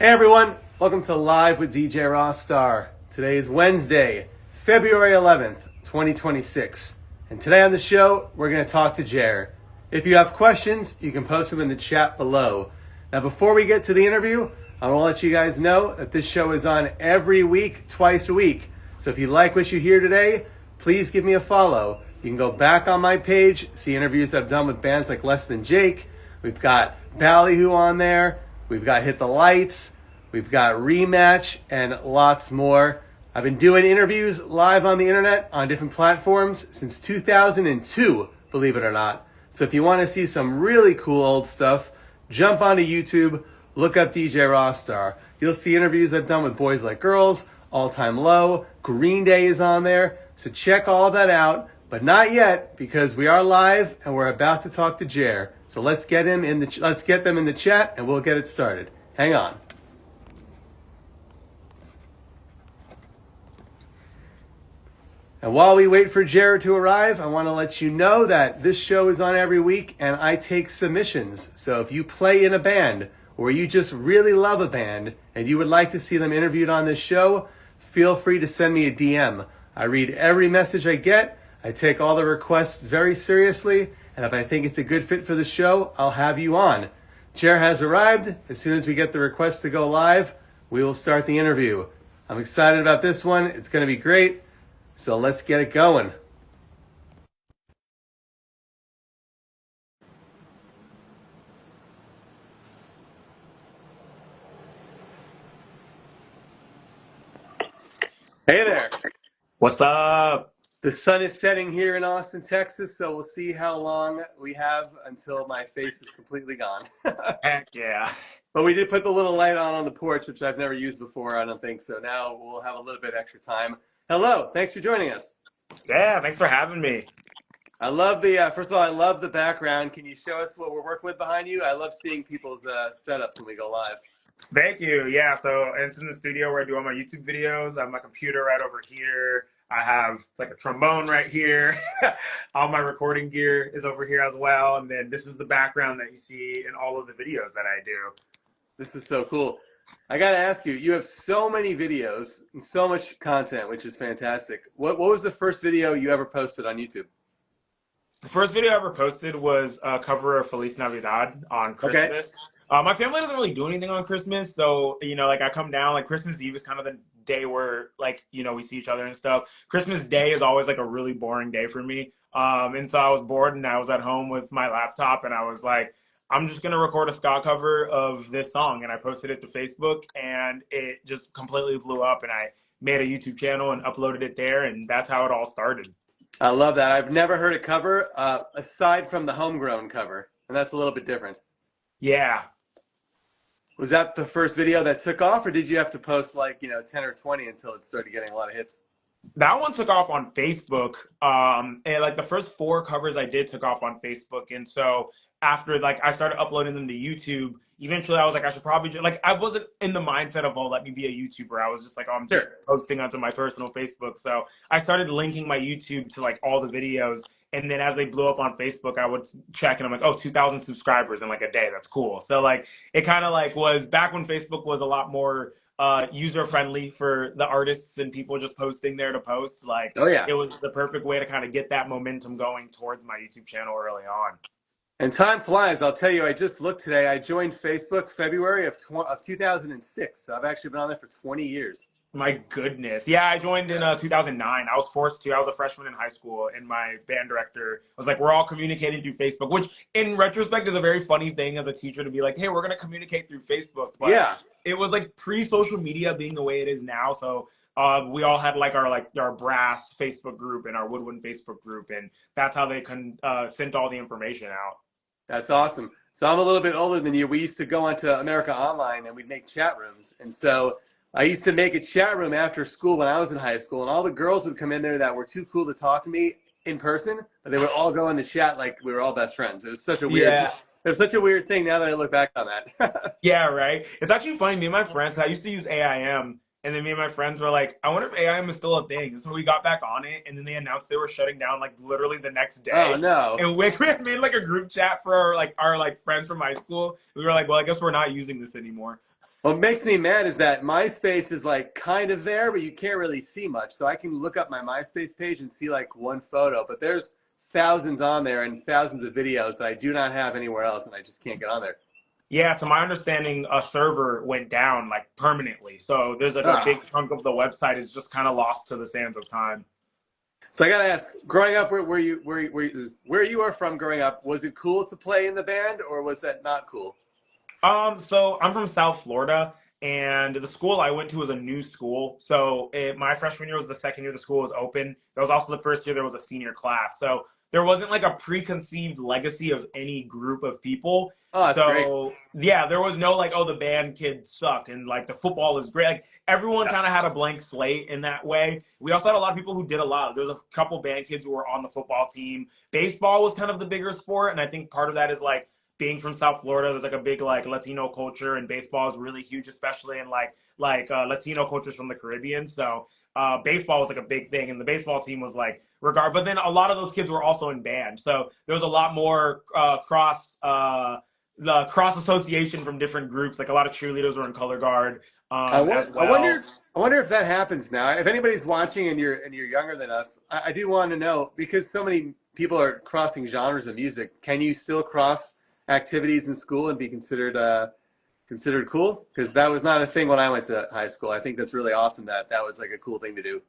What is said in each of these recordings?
Hey everyone, welcome to Live with DJ Rossstar. Today is Wednesday, February 11th, 2026. And today on the show, we're going to talk to JER. If you have questions, you can post them in the chat below. Now before we get to the interview, I want to let you guys know that this show is on every week, twice a week. So if you like what you hear today, please give me a follow. You can go back on my page, see interviews I've done with bands like Less Than Jake. We've got Ballyhoo on there. We've got Hit the Lights, we've got Rematch, and lots more. I've been doing interviews live on the internet on different platforms since 2002, believe it or not. So if you want to see some really cool old stuff, jump onto YouTube, look up DJ Rossstar. You'll see interviews I've done with Boys Like Girls, All Time Low, Green Day is on there. So check all that out, but not yet because we are live and we're about to talk to JER. So let's get them in the chat and we'll get it started. Hang on. And while we wait for JER to arrive, I want to let you know that this show is on every week and I take submissions. So if you play in a band or you just really love a band and you would like to see them interviewed on this show, feel free to send me a DM. I read every message I get. I take all the requests very seriously. And if I think it's a good fit for the show, I'll have you on. JER has arrived. As soon as we get the request to go live, we will start the interview. I'm excited about this one. It's going to be great. So let's get it going. Hey there. What's up? The sun is setting here in Austin, Texas, so we'll see how long we have until my face is completely gone. Heck yeah. But we did put the little light on the porch, which I've never used before, I don't think. So now we'll have a little bit extra time. Hello, thanks for joining us. Yeah, thanks for having me. I love first of all, I love the background. Can you show us what we're working with behind you? I love seeing people's setups when we go live. Thank you. Yeah, so it's in the studio where I do all my YouTube videos. I have my computer right over here. I have like a trombone right here. All my recording gear is over here as well. And then this is the background that you see in all of the videos that I do. This is so cool. I got to ask you, you have so many videos and so much content, which is fantastic. What was the first video you ever posted on YouTube? The first video I ever posted was a cover of Feliz Navidad on Christmas. Okay. My family doesn't really do anything on Christmas. So, like I come down, like Christmas Eve is kind of the day where like, we see each other and stuff. Christmas Day is always like a really boring day for me. And so I was bored and I was at home with my laptop and I was like, I'm just going to record a ska cover of this song. And I posted it to Facebook and it just completely blew up and I made a YouTube channel and uploaded it there. And that's how it all started. I love that. I've never heard a cover aside from the homegrown cover. And that's a little bit different. Yeah. Was that the first video that took off or did you have to post like, 10 or 20 until it started getting a lot of hits? That one took off on Facebook. And like the first 4 covers I did took off on Facebook. And so after like I started uploading them to YouTube, eventually I was like, I should probably like I wasn't in the mindset of, oh, let me be a YouTuber. I was just like, oh, I'm just posting onto my personal Facebook. So I started linking my YouTube to like all the videos. And then as they blew up on Facebook, I would check and I'm like, oh, 2,000 subscribers in like a day. That's cool. So like it kind of like was back when Facebook was a lot more user friendly for the artists and people just posting there to post. Like, oh, yeah. It was the perfect way to kind of get that momentum going towards my YouTube channel early on. And time flies. I'll tell you, I just looked today. I joined Facebook February of 2006. So I've actually been on there for 20 years. My goodness. Yeah, I joined in 2009. I was forced to. I was a freshman in high school, and my band director was like, we're all communicating through Facebook, which in retrospect is a very funny thing as a teacher to be like, hey, we're going to communicate through Facebook. But yeah, it was like pre-social media being the way it is now. So we all had like our brass Facebook group and our woodwind Facebook group, and that's how they sent all the information out. That's awesome. So I'm a little bit older than you. We used to go onto America Online, and we'd make chat rooms. And so I used to make a chat room after school when I was in high school, and all the girls would come in there that were too cool to talk to me in person, but they would all go in the chat like we were all best friends. It was such a weird, it was such a weird thing now that I look back on that. Yeah, right. It's actually funny. Me and my friends, I used to use AIM And then me and my friends were like, I wonder if AI is still a thing. So we got back on it, and then they announced they were shutting down like literally the next Oh day. no. And we had made like a group chat for our friends from high school. We were like, well, I guess we're not using this anymore. What makes me mad is that MySpace is like kind of there, but you can't really see much. So I can look up my MySpace page and see like one photo, but there's thousands on there and thousands of videos that I do not have anywhere else, and I just can't get on there. Yeah, to my understanding, a server went down like permanently. So there's like a Ah. big chunk of the website is just kind of lost to the sands of time. So I gotta ask, growing up, where you are from growing up, was it cool to play in the band, or was that not cool? So I'm from South Florida, and the school I went to was a new school. So my freshman year was the second year the school was open. That was also the first year there was a senior class. So there wasn't like a preconceived legacy of any group of people. Oh, that's great. So yeah, there was no like, oh, the band kids suck and like the football is great. Like everyone Yeah. kind of had a blank slate in that way. We also had a lot of people who did a lot. There was a couple band kids who were on the football team. Baseball was kind of the bigger sport, and I think part of that is like being from South Florida, there's like a big like Latino culture, and baseball is really huge, especially in Latino cultures from the Caribbean. So baseball was like a big thing, and the baseball team was like regard. But then a lot of those kids were also in band, so there was a lot more the cross association from different groups. Like a lot of cheerleaders were in color guard I, as wa- I well. wonder. I wonder if that happens now. If anybody's watching and you're younger than us, I do want to know because so many people are crossing genres of music. Can you still cross activities in school and be considered cool? Because that was not a thing when I went to high school. I think that's really awesome that that was like a cool thing to do.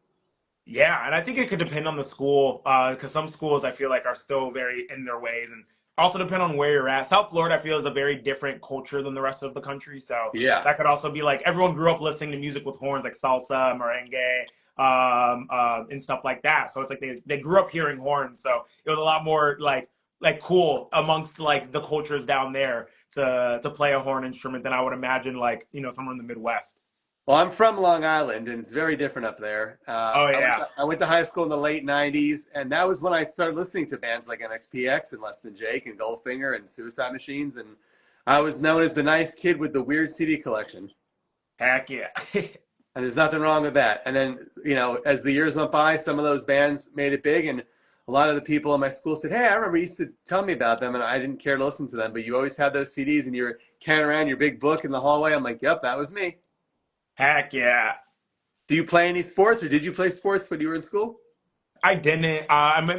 Yeah, and I think it could depend on the school because some schools I feel like are still very in their ways, and also depend on where you're at. South Florida, I feel, is a very different culture than the rest of the country, so Yeah. that could also be like everyone grew up listening to music with horns like salsa, merengue, and stuff like that. So it's like they grew up hearing horns, so it was a lot more like cool amongst like the cultures down there to play a horn instrument than I would imagine like somewhere in the Midwest. Well, I'm from Long Island, and it's very different up there. Oh yeah. I went to high school in the late '90s, and that was when I started listening to bands like MXPX and Less Than Jake and Goldfinger and Suicide Machines, and I was known as the nice kid with the weird CD collection. Heck yeah. And there's nothing wrong with that. And then, as the years went by, some of those bands made it big, and a lot of the people in my school said, "Hey, I remember you used to tell me about them, and I didn't care to listen to them, but you always had those CDs, and you were carrying around your big book in the hallway." I'm like, "Yep, that was me." Heck yeah. Do you play any sports, or did you play sports when you were in school? I didn't.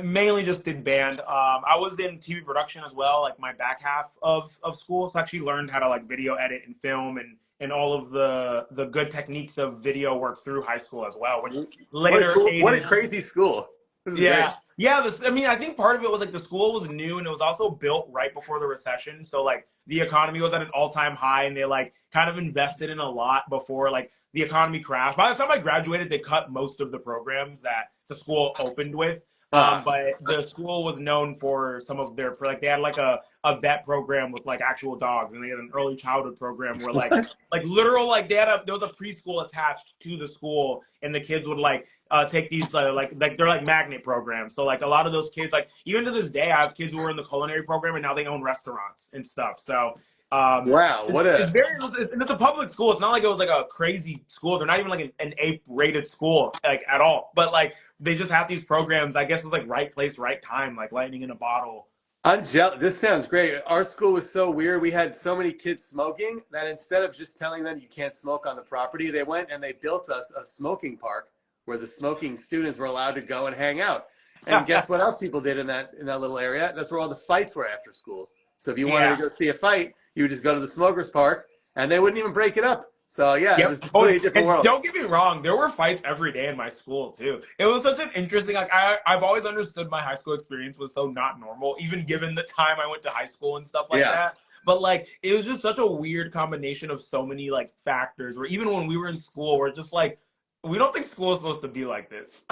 Mainly just did band. I was in TV production as well, like my back half of school. So I actually learned how to like video edit and film and all of the good techniques of video work through high school as well, which later What a aided. crazy school. This is great. Yeah. Yeah, I mean, I think part of it was like the school was new and it was also built right before the recession. So like the economy was at an all-time high and they like kind of invested in a lot before like the economy crashed. By the time I graduated, they cut most of the programs that the school opened with. Ah, But the school was known for some of their like they had like a vet program with like actual dogs, and they had an early childhood program where what? like literal like there was a preschool attached to the school, and the kids would like take these like they're like magnet programs. So like a lot of those kids, like even to this day, I have kids who were in the culinary program and now they own restaurants and stuff. So Wow, what it's a very and it's a public school. It's not like it was like a crazy school. They're not even like an A rated school like at all. But like they just have these programs. I guess it was like right place, right time, like lightning in a bottle. I'm jealous. This sounds great. Our school was so weird. We had so many kids smoking that instead of just telling them you can't smoke on the property, they went and they built us a smoking park where the smoking students were allowed to go and hang out. And guess what else people did in that little area? That's where all the fights were after school. So if you wanted Yeah. to go see a fight, you would just go to the smokers park and they wouldn't even break it up. So yeah, it Yep. was a Oh, completely different and world. don't get me wrong, there were fights every day in my school too. It was such an interesting like I've always understood my high school experience was so not normal, even given the time I went to high school and stuff like Yeah. that. But like it was just such a weird combination of so many like factors where even when we were in school, we're just like, we don't think school is supposed to be like this.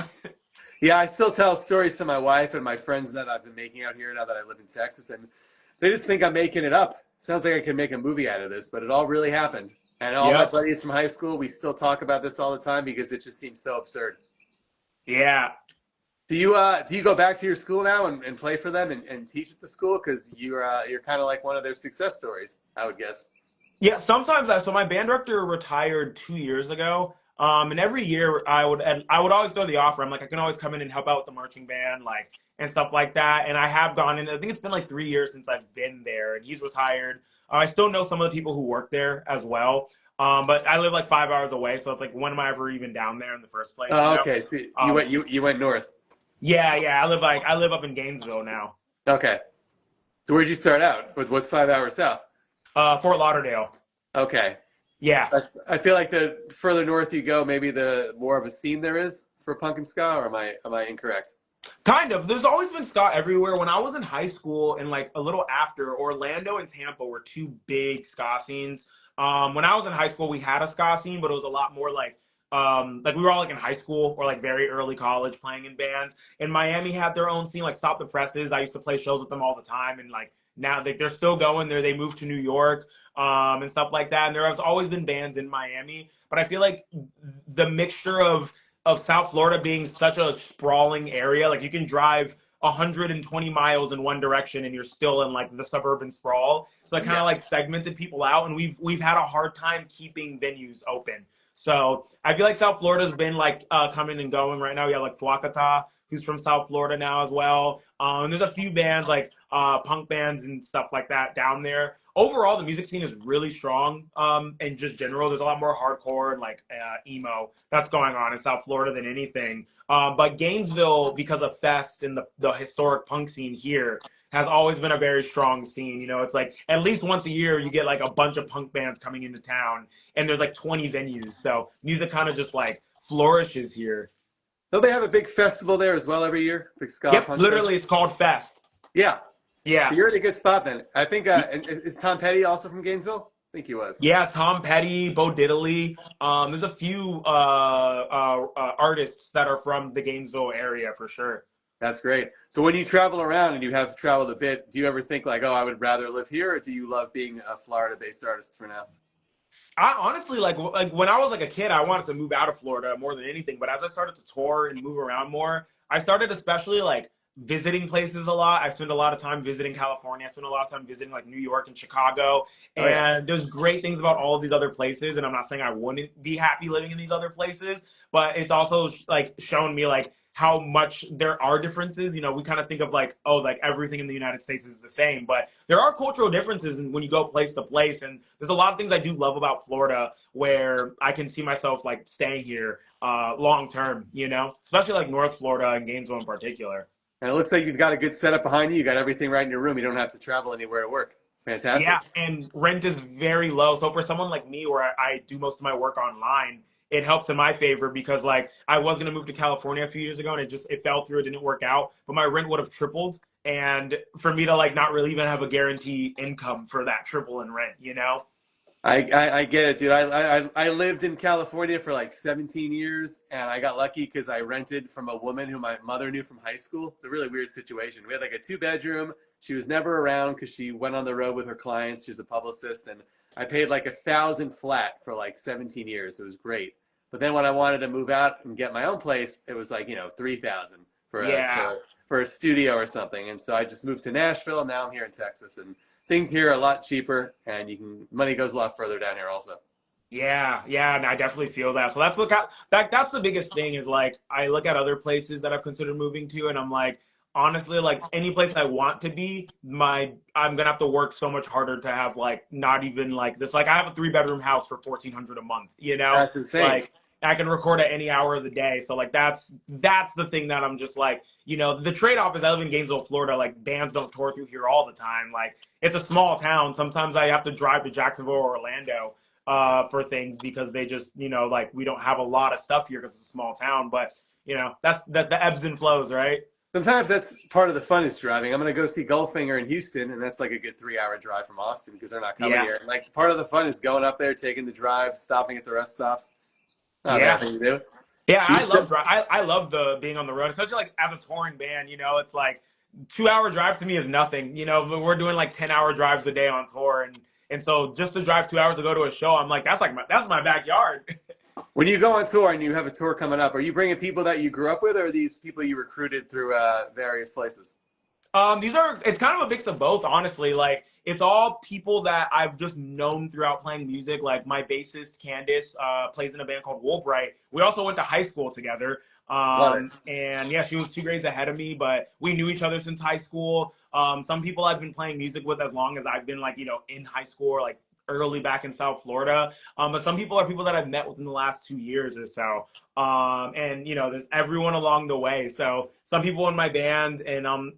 Yeah, I still tell stories to my wife and my friends that I've been making out here now that I live in Texas, and they just think I'm making it up. Sounds like I could make a movie out of this, but it all really happened. And all my Yep. buddies from high school, we still talk about this all the time because it just seems so absurd. Yeah. Do you go back to your school now and play for them and teach at the school? Because you're kind of like one of their success stories, I would guess. Yeah, sometimes so my band director retired 2 years ago. And every year I would always throw the offer. I'm like, I can always come in and help out with the marching band, like, and stuff like that. And I have gone in. I think it's been like 3 years since I've been there, and he's retired. I still know some of the people who work there as well. But I live like 5 hours away, so it's like, when am I ever even down there in the first place? You Oh, know? okay. So Um, you went north. yeah, yeah. I live up in Gainesville now. Okay. So where'd you start out? What's 5 hours south? Fort Lauderdale. Okay. Yeah. I feel like the further north you go, maybe the more of a scene there is for punk and ska, or am I incorrect? Kind of. There's always been ska everywhere. When I was in high school and like a little after, Orlando and Tampa were two big ska scenes. When I was in high school, we had a ska scene, but it was a lot more like we were all like in high school or like very early college playing in bands. And Miami had their own scene, like Stop the Presses. I used to play shows with them all the time, and like now they're still going there. They moved to New York, and stuff like that. And there has always been bands in Miami, but I feel like the mixture of South Florida being such a sprawling area. Like, you can drive 120 miles in one direction and you're still in like the suburban sprawl. So it kind of Yeah. like segmented people out, and we've had a hard time keeping venues open. So I feel like South Florida's been like coming and going right now. We have like Fuakata, who's from South Florida now as well. And there's a few bands like punk bands and stuff like that down there. Overall, the music scene is really strong, and just general. There's a lot more hardcore and like emo that's going on in South Florida than anything. But Gainesville, because of Fest and the historic punk scene here, has always been a very strong scene. You know, it's like at least once a year you get like a bunch of punk bands coming into town, and there's like 20 venues. So music kind of just like flourishes here. Don't they have a big festival there as well every year? Big ska Yep, punk literally, fest? it's called Fest. Yeah. Yeah. So you're in a good spot then. I think, and is Tom Petty also from Gainesville? I think he was. Yeah, Tom Petty, Bo Diddley. There's a few artists that are from the Gainesville area for sure. That's great. So when you travel around and you have traveled a bit, do you ever think like, oh, I would rather live here, or do you love being a Florida-based artist for now? I honestly like when I was like a kid, I wanted to move out of Florida more than anything. But as I started to tour and move around more, I started especially like visiting places a lot. I spent a lot of time visiting California. I spent a lot of time visiting like New York and Chicago. Oh yeah. And there's great things about all of these other places. And I'm not saying I wouldn't be happy living in these other places, but it's also like shown me like how much there are differences. You know, we kind of think of like, oh, like everything in the United States is the same, but there are cultural differences when you go place to place. And there's a lot of things I do love about Florida where I can see myself like staying here long term, you know, especially like North Florida and Gainesville in particular. And it looks like you've got a good setup behind you. You got everything right in your room. You don't have to travel anywhere to work. Fantastic. Yeah, and rent is very low. So for someone like me, where I do most of my work online, it helps in my favor because like I was gonna move to California a few years ago, and it fell through. It didn't work out, but my rent would have tripled. And for me to like not really even have a guarantee income for that triple in rent, you know? I get it, dude. I lived in California for like 17 years, and I got lucky because I rented from a woman who my mother knew from high school. It's a really weird situation. We had like a 2-bedroom. She was never around because she went on the road with her clients. She was a publicist, and I paid like $1,000 flat for like 17 years. It was great. But then when I wanted to move out and get my own place, it was like, 3,000 for Yeah. for a studio or something. And so I just moved to Nashville, and now I'm here in Texas, and things here are a lot cheaper, and money goes a lot further down here also. Yeah, yeah, and I definitely feel that. So that's the biggest thing is like I look at other places that I've considered moving to, and I'm like, honestly, like any place I want to be, I'm gonna have to work so much harder to have like not even like this. Like I have a 3-bedroom house for 1,400 a month, you know? That's insane. Like I can record at any hour of the day. So like that's the thing that I'm just like, the trade-off is I live in Gainesville, Florida. Like bands don't tour through here all the time. Like it's a small town. Sometimes I have to drive to Jacksonville or Orlando for things because they just, like we don't have a lot of stuff here because it's a small town. But that's the ebbs and flows, right? Sometimes that's part of the fun is driving. I'm going to go see Goldfinger in Houston, and that's like a good 3-hour drive from Austin because they're not coming here. And like part of the fun is going up there, taking the drive, stopping at the rest stops. Not a bad thing to do. Yeah, I love the being on the road, especially like as a touring band. It's like 2-hour drive to me is nothing. We're doing like 10-hour drives a day on tour, and so just to drive 2 hours to go to a show, I'm like that's my backyard. When you go on tour and you have a tour coming up, are you bringing people that you grew up with, or are these people you recruited through various places? It's kind of a mix of both, honestly. Like, it's all people that I've just known throughout playing music. Like, my bassist, Candace, plays in a band called Woolbright. We also went to high school together. Love it. And yeah, she was 2 grades ahead of me, but we knew each other since high school. Some people I've been playing music with as long as I've been, like, in high school or like early back in South Florida. But some people are people that I've met within the last 2 years or so. And there's everyone along the way. So some people in my band and on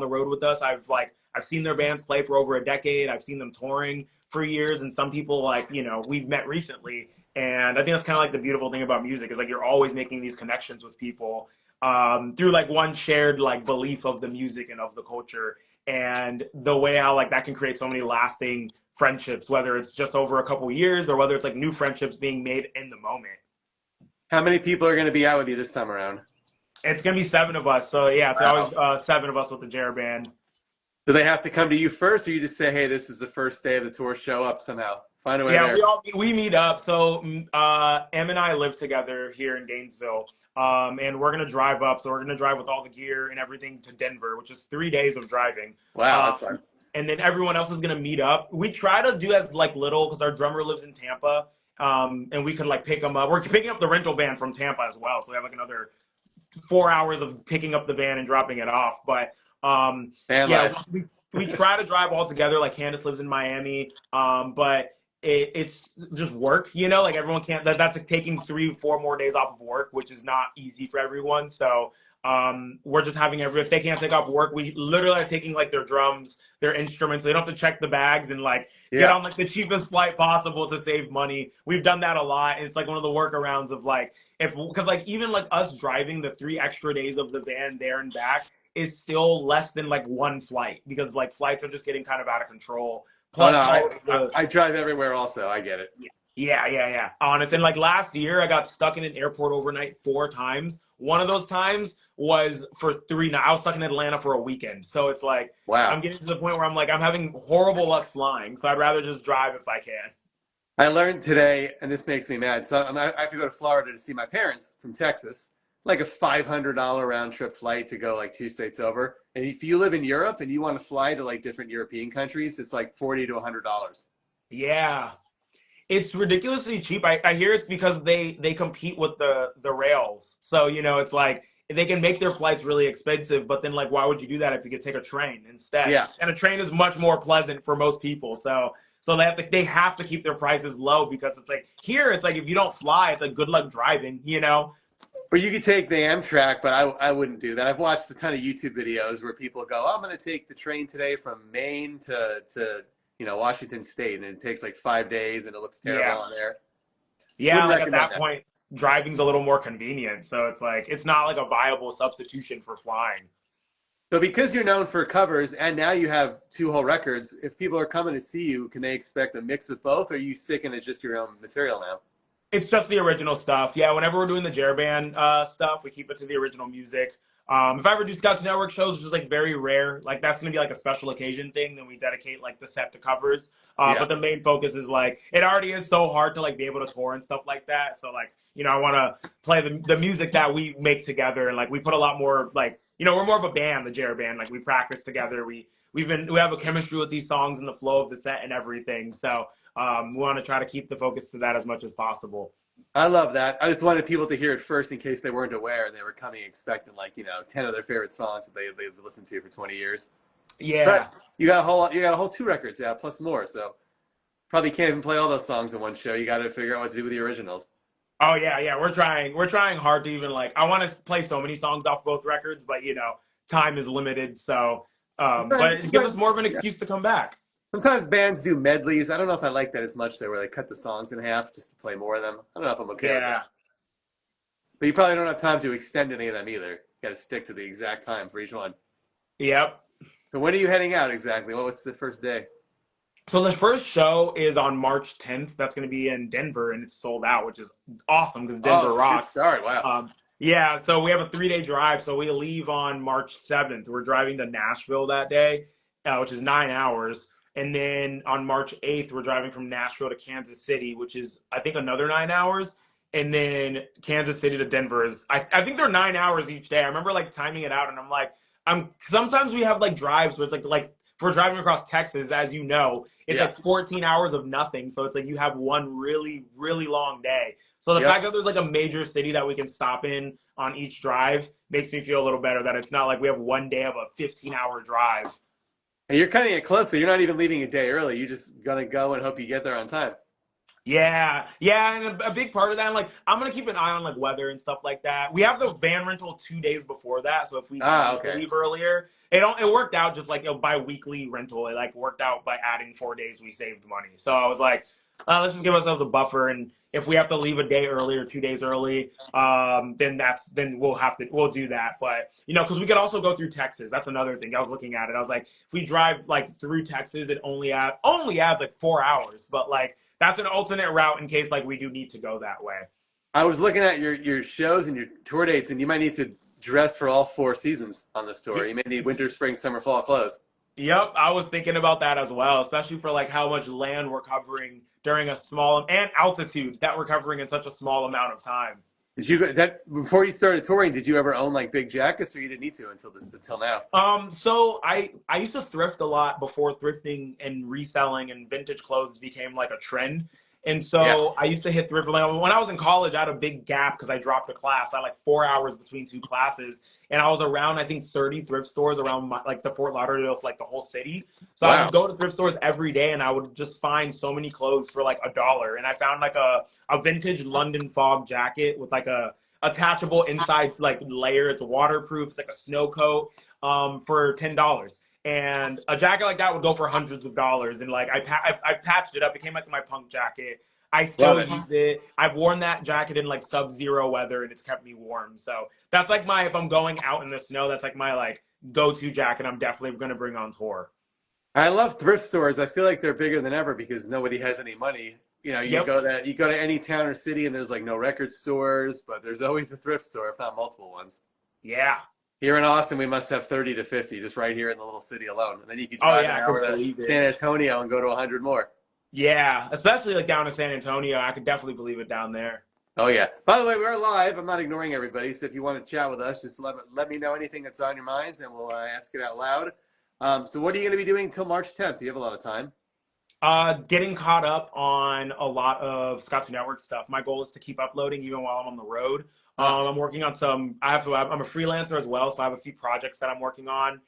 the road with us, I've seen their bands play for over a decade. I've seen them touring for years, and some people we've met recently. And I think that's kind of like the beautiful thing about music is like you're always making these connections with people through like one shared like belief of the music and of the culture, and the way how like that can create so many lasting friendships, whether it's just over a couple years or whether it's like new friendships being made in the moment. How many people are going to be out with you this time around? It's gonna be 7 of us, so yeah, it's Wow. always 7 of us with the JER band. Do they have to come to you first, or you just say, "Hey, this is the first day of the tour. Show up somehow. Find a way Yeah, there." we meet up. So Em and I live together here in Gainesville, and we're gonna drive up. So we're gonna drive with all the gear and everything to Denver, which is 3 days of driving. Wow, that's Um, fun. and then everyone else is gonna meet up. We try to do as like little because our drummer lives in Tampa, and we could like pick him up. We're picking up the rental van from Tampa as well, so we have like another 4 hours of picking up the van and dropping it off. But Van yeah, life. we try to drive all together. Like Candace lives in Miami, but it's just work. Like everyone can't. That's like taking 3, 4 more days off of work, which is not easy for everyone. So we're just having if they can't take off work, we literally are taking like their drums, their instruments. They don't have to check the bags and like get Yeah. on like the cheapest flight possible to save money. We've done that a lot. And it's like one of the workarounds of like because like even like us driving the 3 extra days of the van there and back is still less than like one flight because like flights are just getting kind of out of control. Oh no, Plus all of the I drive everywhere. Also, I get it. yeah. Honest. And like last year, I got stuck in an airport overnight 4 times. One of those times was for 3 nights. I was stuck in Atlanta for a weekend. So it's like I'm Wow. getting to the point where I'm like I'm having horrible luck flying. So I'd rather just drive if I can. I learned today, and this makes me mad. So I have to go to Florida to see my parents from Texas. Like a $500 round trip flight to go like 2 states over. And if you live in Europe and you want to fly to like different European countries, it's like $40 to $100. Yeah. It's ridiculously cheap. I hear it's because they compete with the rails. So, it's like they can make their flights really expensive, but then like why would you do that if you could take a train instead? Yeah. And a train is much more pleasant for most people. So they have to keep their prices low because it's like here it's like if you don't fly, it's like good luck driving. Or you could take the Amtrak, but I wouldn't do that. I've watched a ton of YouTube videos where people go, oh, I'm going to take the train today from Maine to Washington State, and it takes like 5 days, and it looks terrible Yeah. on there. Yeah, Wouldn't like at recommend that that. point driving's a little more convenient. So it's like it's not like a viable substitution for flying. So because you're known for covers, and now you have two whole records, if people are coming to see you, can they expect a mix of both, or are you sticking to just your own material now? It's just the original stuff. Yeah, whenever we're doing the JER band stuff, we keep it to the original music. If I ever do Scouts Network shows, which is like very rare, like that's gonna be like a special occasion thing. Then we dedicate like the set to covers. Yeah. But the main focus is like it already is so hard to like be able to tour and stuff like that. So like I want to play the music that we make together, and like we put a lot more like we're more of a band, the JER band. Like we practice together. We have a chemistry with these songs and the flow of the set and everything. So we want to try to keep the focus to that as much as possible. I love that. I just wanted people to hear it first in case they weren't aware and they were coming expecting like, 10 of their favorite songs that they've listened to for 20 years. Yeah. But you got a whole two records out plus more, so probably can't even play all those songs in one show. You got to figure out what to do with the originals. Oh yeah. We're trying. We're trying hard to even like. I want to play so many songs off both records, but time is limited. So, but it gives us more of an Yeah. excuse to come back. Sometimes bands do medleys. I don't know if I like that as much though, where they cut the songs in half just to play more of them. I don't know if I'm okay with Yeah. that. But you probably don't have time to extend any of them either. You got to stick to the exact time for each one. Yep. So when are you heading out exactly? What's the first day? So the first show is on March 10th. That's going to be in Denver, and it's sold out, which is awesome because Denver Oh, good rocks. start. Wow. Yeah, so we have a 3-day drive. So we leave on March 7th. We're driving to Nashville that day, which is 9 hours. And then on March 8th, we're driving from Nashville to Kansas City, which is, I think, another 9 hours. And then Kansas City to Denver is, I think they're 9 hours each day. I remember like timing it out, and I'm like, sometimes we have like drives where it's like if we're driving across Texas, as you know, it's Yeah. like 14 hours of nothing. So it's like you have one really, really long day. So the fact Yep. that there's like a major city that we can stop in on each drive makes me feel a little better that it's not like we have one day of a 15-hour drive. And you're cutting it close, so you're not even leaving a day early. You're just gonna go and hope you get there on time. Yeah, yeah, and a big part of that, like I'm gonna keep an eye on like weather and stuff like that. We have the van rental 2 days before that, so if we Ah, need to okay. leave earlier, it worked out just like a bi-weekly rental. It like worked out by adding 4 days, we saved money. So I was like, let's just give ourselves a buffer, and if we have to leave a day early or 2 days early, then we'll do that. But because we could also go through Texas. That's another thing. I was looking at it. I was like, if we drive like through Texas, it only adds like 4 hours, but like that's an alternate route in case like we do need to go that way. I was looking at your shows and your tour dates, and you might need to dress for all 4 seasons on this tour. You may need winter, spring, summer, fall clothes. Yep, I was thinking about that as well, especially for like how much land we're covering during a small and altitude that we're covering in such a small amount of time. Did you that before you started touring? Did you ever own like big jackets, or you didn't need to until now? So I used to thrift a lot before thrifting and reselling and vintage clothes became like a trend. And Yeah. so I used to hit thrift. Like, when I was in college, I had a big gap because I dropped a class. I had like 4 hours between two classes, and I was around I think 30 thrift stores around like the Fort Lauderdale, like the whole city. So I Wow. would go to thrift stores every day, and I would just find so many clothes for like $1. And I found like a vintage London fog jacket with like a attachable inside like layer. It's waterproof. It's like a snow coat for $10. And a jacket like that would go for hundreds of dollars. And like I patched it up. It became like my punk jacket. I Love still it. use it. I've worn that jacket in like sub-zero weather, and it's kept me warm. So that's like my if I'm going out in the snow, that's like my like go-to jacket. I'm definitely gonna bring on tour. I love thrift stores. I feel like they're bigger than ever because nobody has any money. You Yep. go to any town or city, and there's like no record stores, but there's always a thrift store, if not multiple ones. Yeah. Here in Austin, we must have 30 to 50 just right here in the little city alone. And then you could Oh drive yeah, an I could hour to believe it. San Antonio and go to 100 more. Yeah, especially like down in San Antonio, I could definitely believe it down there. Oh, yeah. By the way, we're live. I'm not ignoring everybody. So if you want to chat with us, just let me know anything that's on your minds and we'll ask it out loud. So what are you going to be doing until March 10th? You have a lot of time. Getting caught up on a lot of Scottsdale Network stuff. My goal is to keep uploading even while I'm on the road. Ah, I'm working on some. I'm a freelancer as well, so I have a few projects that I'm working on.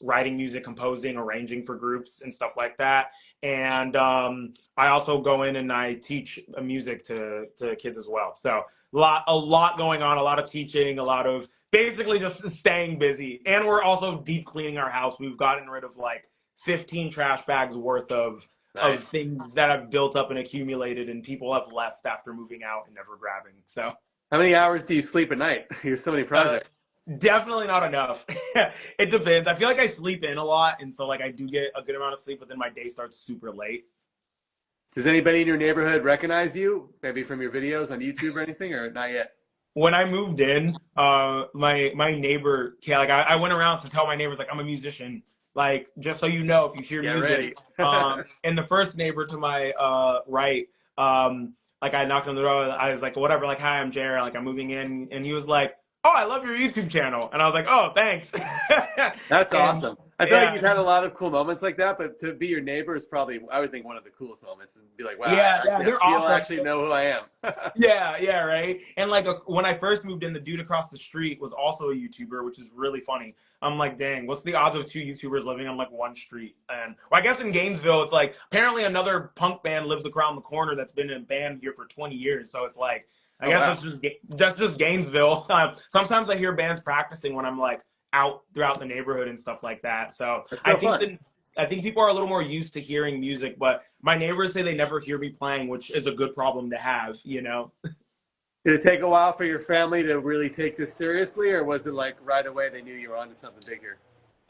Writing music, composing, arranging for groups and stuff like that. And I also go in and I teach music to kids as well. So a lot going on, a lot of teaching, a lot of basically just staying busy. And we're also deep cleaning our house. We've gotten rid of like 15 trash bags worth of nice. things that have built up and accumulated, and people have left after moving out and never grabbing. So How many hours do you sleep at night? You have so many uh, projects. definitely not enough. It depends. I feel like I sleep in a lot, and so like I do get a good amount of sleep, but then my day starts super late. Does anybody in your neighborhood recognize you? Maybe from your videos on YouTube or anything, or not yet? When I moved in, my neighbor, yeah, like I went around to tell my neighbors like I'm a musician, like just so you know if you hear Get music. ready. And the first neighbor to my right, like I knocked on the door, I was like whatever, like hi, I'm JER, like I'm moving in, and he was like, oh, I love your YouTube channel, and I was like, oh, thanks. That's And awesome. I feel like you've yeah, had a lot of cool moments like that, but to be your neighbor is probably, I would think, one of the coolest moments and be like, wow, yeah, they're he'll awesome. actually know who I am. Yeah, right. And like when I first moved in, the dude across the street was also a YouTuber, which is really funny. I'm like, dang, what's the odds of two YouTubers living on like one street? And well, I guess in Gainesville, it's like apparently another punk band lives around the corner that's been in a band here for 20 years. So it's like, I Oh, guess wow. that's just Gainesville. Sometimes I hear bands practicing when I'm like out throughout the neighborhood and stuff like that. So That's I so think fun. that I think people are a little more used to hearing music, but my neighbors say they never hear me playing, which is a good problem to have, you know? Did it take a while for your family to really take this seriously, or was it like right away they knew you were onto something bigger?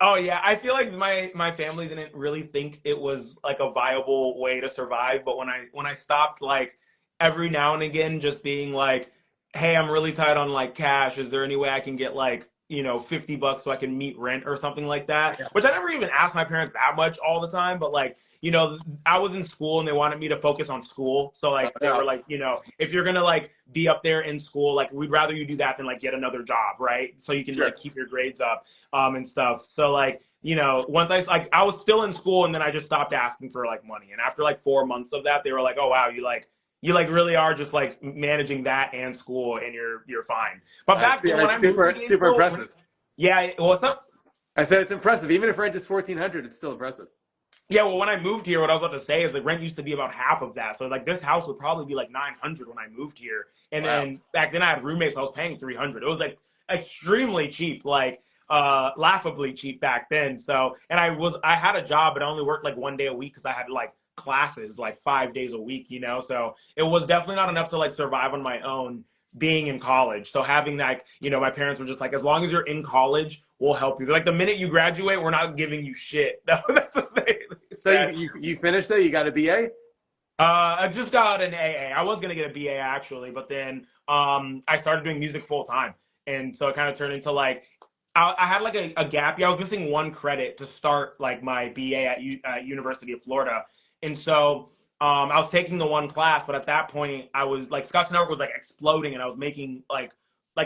Oh yeah, I feel like my family didn't really think it was like a viable way to survive, but when I stopped like every now and again just being like, "Hey, I'm really tight on like cash. Is there any way I can get like $50 so I can meet rent or something like that, Yeah. which I never even asked my parents that much all the time. But like, I was in school and they wanted me to focus on school. So Oh, like, they were no. like, if you're going to like be up there in school, like we'd rather you do that than like get another job. Right. So you can Sure. like keep your grades up, and stuff. So like, once I was still in school and then I just stopped asking for like money. And after like 4 months of that, they were like, oh, wow, you really are just like managing that and school and you're fine. But back then when It's I moved to super, super Gainesville, impressive. yeah, what's up? I said it's impressive. Even if rent is 1,400, it's still impressive. Yeah, well, when I moved here, what I was about to say is like rent used to be about half of that. So like this house would probably be like 900 when I moved here, and Wow. then back then I had roommates. I was paying 300. It was like extremely cheap, like laughably cheap back then. So, and I had a job, but I only worked like 1 day a week because I had like classes like 5 days a week. So it was definitely not enough to like survive on my own being in college. So having that, my parents were just like, as long as you're in college, we'll help you. They're like, the minute you graduate, we're not giving you shit. That's what they So said. you finished it? You got a BA? I just got an AA. I was gonna get a BA actually, but then I started doing music full time, and so it kind of turned into like I had like a gap year. I was missing one credit to start like my BA at University of Florida, and so I was taking the one class, but at that point I was like Scotch Network was like exploding, and I was making like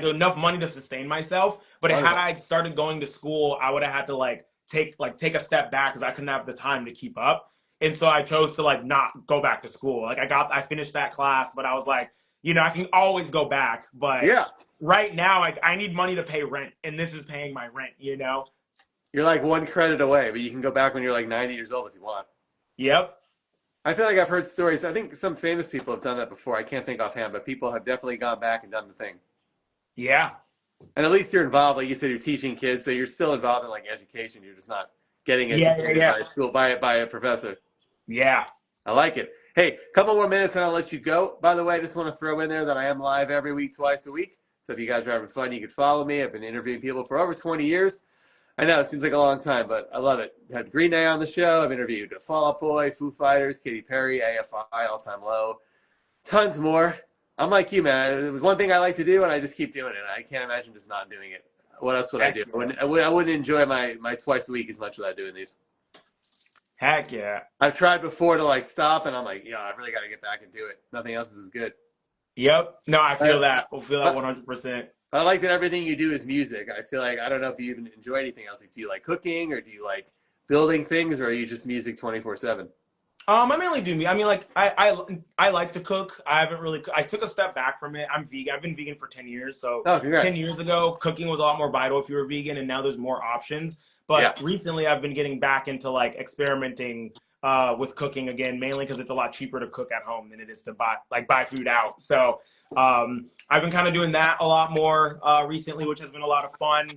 enough money to sustain myself. But Oh, had yeah. I started going to school, I would have had to take a step back because I couldn't have the time to keep up. And so I chose to like not go back to school. Like I finished that class, but I was like, I can always go back. But Yeah. right now, like I need money to pay rent, and this is paying my rent. You're like one credit away, but you can go back when you're like 90 years old if you want. Yep. I feel like I've heard stories. I think some famous people have done that before. I can't think offhand, but people have definitely gone back and done the thing. Yeah. And at least you're involved. Like you said, you're teaching kids, so you're still involved in like education. You're just not getting Yeah. Yeah. educated Yeah. by a school by a professor. Yeah. I like it. Hey, couple more minutes and I'll let you go. By the way, I just want to throw in there that I am live every week, twice a week. So if you guys are having fun, you can follow me. I've been interviewing people for over 20 years. I know it seems like a long time, but I love it. Had Green Day on the show. I've interviewed Fall Out Boy, Foo Fighters, Katy Perry, AFI, All Time Low, tons more. I'm like you, man. It was one thing I like to do, and I just keep doing it. I can't imagine just not doing it. What else would I Heck do? yeah. I wouldn't enjoy my twice a week as much without doing these. Heck yeah. I've tried before to like stop, and I'm like, yeah, I really got to get back and do it. Nothing else is as good. Yep. No, I feel Uh, that. I feel that 100%. I like that everything you do is music. I feel like I don't know if you even enjoy anything else. Like, do you like cooking, or do you like building things, or are you just music 24/7? I mainly do me. I mean, like I like to cook. I haven't really. I took a step back from it. I'm vegan. I've been vegan for 10 years. So Oh, 10 years congrats! ago, cooking was a lot more vital if you were vegan, and now there's more options. Yeah, But recently, I've been getting back into like experimenting with cooking again, mainly because it's a lot cheaper to cook at home than it is to buy food out. So I've been kind of doing that a lot more recently, which has been a lot of fun.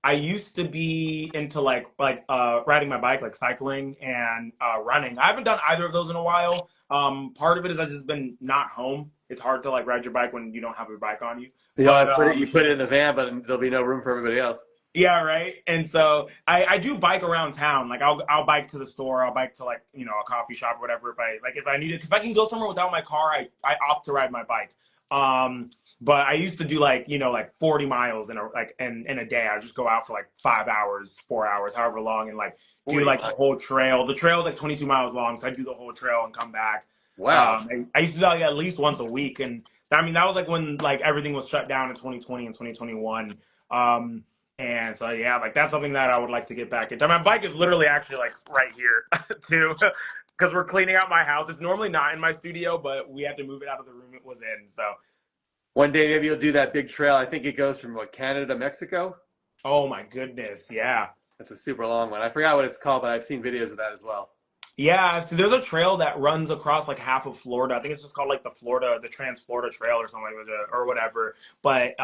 I used to be into like riding my bike, like cycling and running. I haven't done either of those in a while. Part of it is I've just been not home. It's hard to like ride your bike when you don't have your bike on you. But you put it in the van, but there'll be no room for everybody else. yeah, right. And so I do bike around town. Like I'll bike to the store. I'll bike to like a coffee shop or whatever. If I need it, if I can go somewhere without my car, I opt to ride my bike. But I used to do like 40 miles in a day. I just go out for like 5 hours, 4 hours, however long, and like do 40 like the miles. whole trail. The trail is like 22 miles long, so I do the whole trail and come back. Wow. I used to do that like, at least once a week, and I mean that was like when like everything was shut down in 2020 and 2021. And so yeah, like that's something that I would like to get back into. My bike is literally actually like right here too, because we're cleaning out my house. It's normally not in my studio, but we had to move it out of the room it was in. So One day maybe you'll do that big trail. I think it goes from Canada to Mexico. oh my goodness, yeah. That's a super long one. I forgot what it's called, but I've seen videos of that as well. Yeah, so there's a trail that runs across like half of Florida. I think it's just called like the Trans Florida Trail or something like that, or whatever. But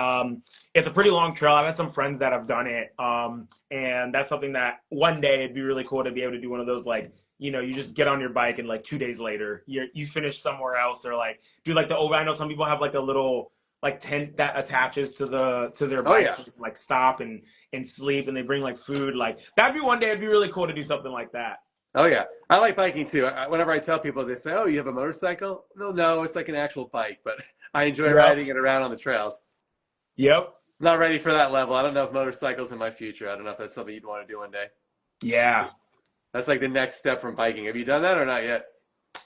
it's a pretty long trail. I've had some friends that have done it, and that's something that one day it'd be really cool to be able to do one of those like you just get on your bike and like 2 days later you finish somewhere else or like do like the over. I know some people have like a little like tent that attaches to their Oh bike, yeah. so they can, like stop and sleep, and they bring like food. Like that'd be one day. It'd be really cool to do something like that. Oh yeah. I like biking too. Whenever I tell people, they say, "Oh, you have a motorcycle?" No, it's like an actual bike, but I enjoy Yep. riding it around on the trails. Yep. Not ready for that level. I don't know if motorcycles in my future. I don't know if that's something you'd want to do one day. Yeah. That's like the next step from biking. Have you done that or not yet?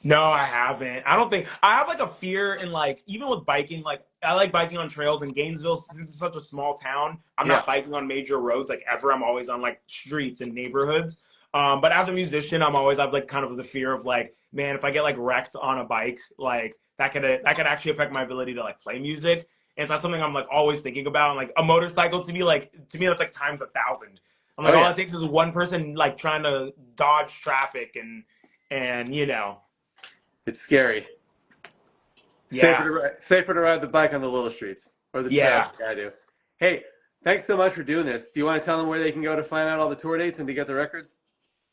No, I haven't. I don't think I have like a fear in like even with biking, like I like biking on trails in Gainesville since it's such a small town. I'm Yeah. not biking on major roads like ever. I'm always on like streets and neighborhoods. But as a musician, I'm always have like kind of the fear of like, man, if I get like wrecked on a bike, like that could actually affect my ability to like play music. And so that's something I'm like always thinking about. And like a motorcycle to me that's like times 1,000. I'm Oh like all yeah. it takes is one person like trying to dodge traffic and It's scary. yeah. Safer to ride the bike on the little streets or the trails Yeah. like I do. Hey, thanks so much for doing this. Do you want to tell them where they can go to find out all the tour dates and to get the records?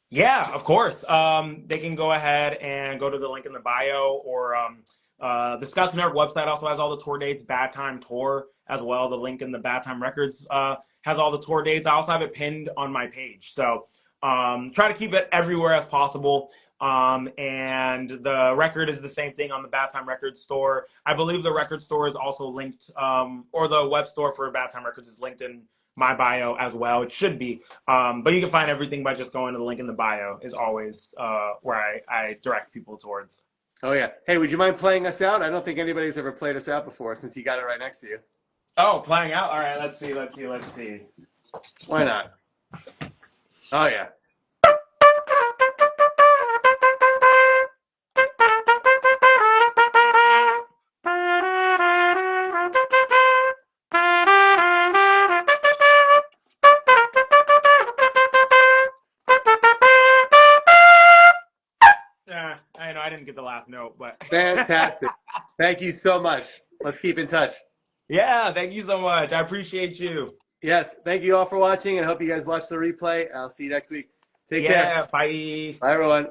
Yeah, of course. They can go ahead and go to the link in the bio, or the Scouts Network website also has all the tour dates. Bad Time Tour as well. The link in the Bad Time Records has all the tour dates. I also have it pinned on my page. So try to keep it everywhere as possible. And the record is the same thing on the Bad Time Records store. I believe the record store is also linked, or the web store for Bad Time Records is linked in my bio as well. It should be. But you can find everything by just going to the link in the bio is always where I direct people towards. Oh yeah. Hey, would you mind playing us out? I don't think anybody's ever played us out before since you got it right next to you. Oh, playing out? All right, let's see. Why not? Oh yeah. I know I didn't get the last note, but Fantastic. Thank you so much. Let's keep in touch. yeah, thank you so much. I appreciate you. Yes. Thank you all for watching and I hope you guys watch the replay. I'll see you next week. Take care. Yeah, bye. Bye everyone.